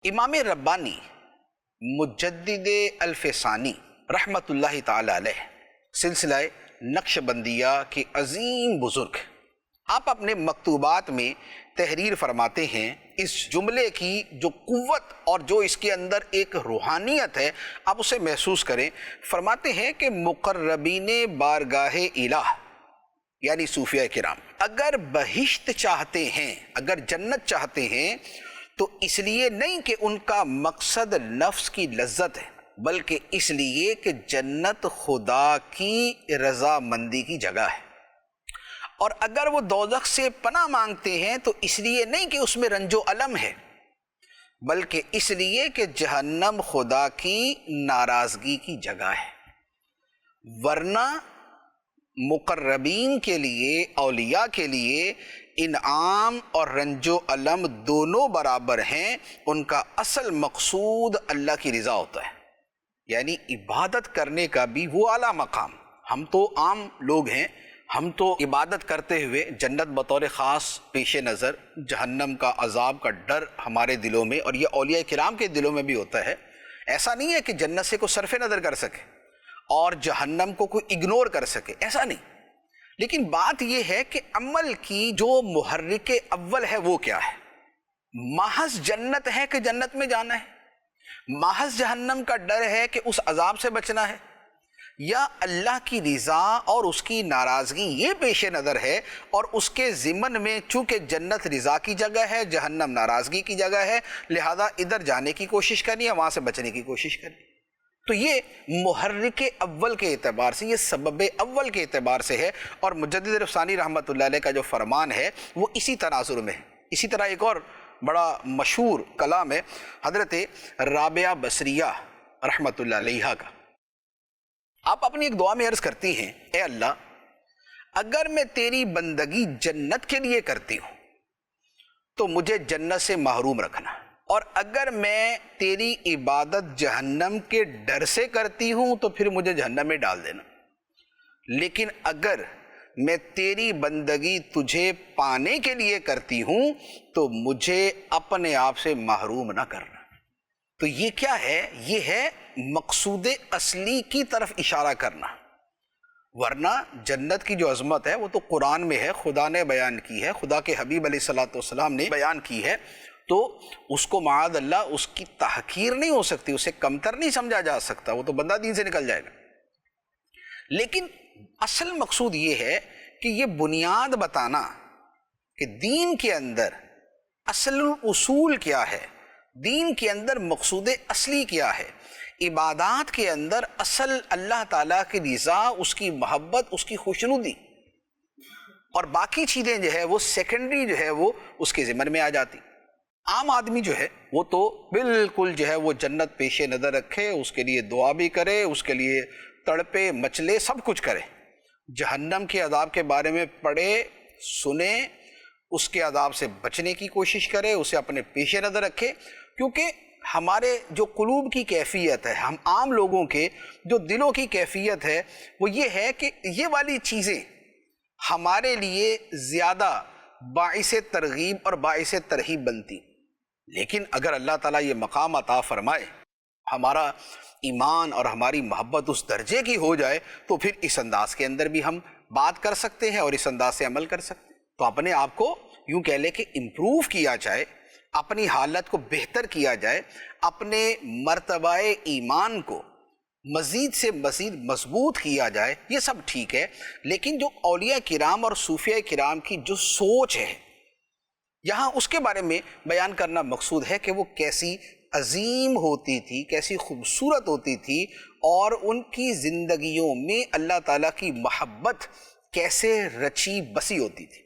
امام ربانی مجدد الفسانی رحمۃ اللہ تعالی علیہ سلسلہ نقش بندیہ کے عظیم بزرگ، آپ اپنے مکتوبات میں تحریر فرماتے ہیں اس جملے کی جو قوت اور جو اس کے اندر ایک روحانیت ہے، آپ اسے محسوس کریں۔ فرماتے ہیں کہ مقربین بارگاہ الہ یعنی صوفیہ کرام اگر بہشت چاہتے ہیں، اگر جنت چاہتے ہیں، تو اس لیے نہیں کہ ان کا مقصد نفس کی لذت ہے، بلکہ اس لیے کہ جنت خدا کی رضا مندی کی جگہ ہے۔ اور اگر وہ دوزخ سے پناہ مانگتے ہیں تو اس لیے نہیں کہ اس میں رنج و الم ہے، بلکہ اس لیے کہ جہنم خدا کی ناراضگی کی جگہ ہے۔ ورنہ مقربین کے لیے، اولیاء کے لیے انعام اور رنج و الم دونوں برابر ہیں۔ ان کا اصل مقصود اللہ کی رضا ہوتا ہے، یعنی عبادت کرنے کا بھی وہ اعلیٰ مقام۔ ہم تو عام لوگ ہیں، ہم تو عبادت کرتے ہوئے جنت بطور خاص پیش نظر، جہنم کا عذاب کا ڈر ہمارے دلوں میں، اور یہ اولیاء کرام کے دلوں میں بھی ہوتا ہے۔ ایسا نہیں ہے کہ جنت سے کوئی صرف نظر کر سکے اور جہنم کو کوئی اگنور کر سکے، ایسا نہیں۔ لیکن بات یہ ہے کہ عمل کی جو محرک اول ہے وہ کیا ہے؟ محض جنت ہے کہ جنت میں جانا ہے، محض جہنم کا ڈر ہے کہ اس عذاب سے بچنا ہے، یا اللہ کی رضا اور اس کی ناراضگی یہ پیش نظر ہے، اور اس کے ضمن میں چونکہ جنت رضا کی جگہ ہے، جہنم ناراضگی کی جگہ ہے، لہذا ادھر جانے کی کوشش کرنی ہے، وہاں سے بچنے کی کوشش کرنی ہے۔ تو یہ محرک اول کے اعتبار سے، یہ سبب اول کے اعتبار سے ہے، اور مجدد الفسانی رحمۃ اللہ علیہ کا جو فرمان ہے وہ اسی تناظر میں ہے۔ اسی طرح ایک اور بڑا مشہور کلام ہے حضرت رابعہ بصریہ رحمۃ اللہ علیہ کا۔ آپ اپنی ایک دعا میں عرض کرتی ہیں، اے اللہ، اگر میں تیری بندگی جنت کے لیے کرتی ہوں تو مجھے جنت سے محروم رکھنا، اور اگر میں تیری عبادت جہنم کے ڈر سے کرتی ہوں تو پھر مجھے جہنم میں ڈال دینا، لیکن اگر میں تیری بندگی تجھے پانے کے لیے کرتی ہوں تو مجھے اپنے آپ سے محروم نہ کرنا۔ تو یہ کیا ہے؟ یہ ہے مقصود اصلی کی طرف اشارہ کرنا۔ ورنہ جنت کی جو عظمت ہے وہ تو قرآن میں ہے، خدا نے بیان کی ہے، خدا کے حبیب علیہ الصلوۃ والسلام نے بیان کی ہے، تو اس کو معاذ اللہ اس کی تحقیر نہیں ہو سکتی، اسے کمتر نہیں سمجھا جا سکتا، وہ تو بندہ دین سے نکل جائے گا۔ لیکن اصل مقصود یہ ہے کہ یہ بنیاد بتانا کہ دین کے اندر اصل اصول کیا ہے، دین کے اندر مقصود اصلی کیا ہے، عبادات کے اندر اصل اللہ تعالیٰ کی رضا، اس کی محبت، اس کی خوشنودی، اور باقی چیزیں جو ہے وہ سیکنڈری جو ہے وہ اس کے ذمن میں آ جاتی۔ عام آدمی جو ہے وہ تو بالکل جو ہے وہ جنت پیش نظر رکھے، اس کے لیے دعا بھی کرے، اس کے لیے تڑپے مچلے، سب کچھ کرے، جہنم کے عذاب کے بارے میں پڑھے، سنے، اس کے عذاب سے بچنے کی کوشش کرے، اسے اپنے پیش نظر رکھے، کیونکہ ہمارے جو قلوب کی کیفیت ہے، ہم عام لوگوں کے جو دلوں کی کیفیت ہے وہ یہ ہے کہ یہ والی چیزیں ہمارے لیے زیادہ باعث ترغیب اور باعث ترہیب بنتی۔ لیکن اگر اللہ تعالیٰ یہ مقام عطا فرمائے، ہمارا ایمان اور ہماری محبت اس درجے کی ہو جائے، تو پھر اس انداز کے اندر بھی ہم بات کر سکتے ہیں اور اس انداز سے عمل کر سکتے ہیں۔ تو اپنے آپ کو یوں کہہ لے کہ امپروو کیا جائے، اپنی حالت کو بہتر کیا جائے، اپنے مرتبہ ایمان کو مزید سے مزید مضبوط کیا جائے، یہ سب ٹھیک ہے۔ لیکن جو اولیاء کرام اور صوفیاء کرام کی جو سوچ ہے، یہاں اس کے بارے میں بیان کرنا مقصود ہے کہ وہ کیسی عظیم ہوتی تھی، کیسی خوبصورت ہوتی تھی، اور ان کی زندگیوں میں اللہ تعالیٰ کی محبت کیسے رچی بسی ہوتی تھی۔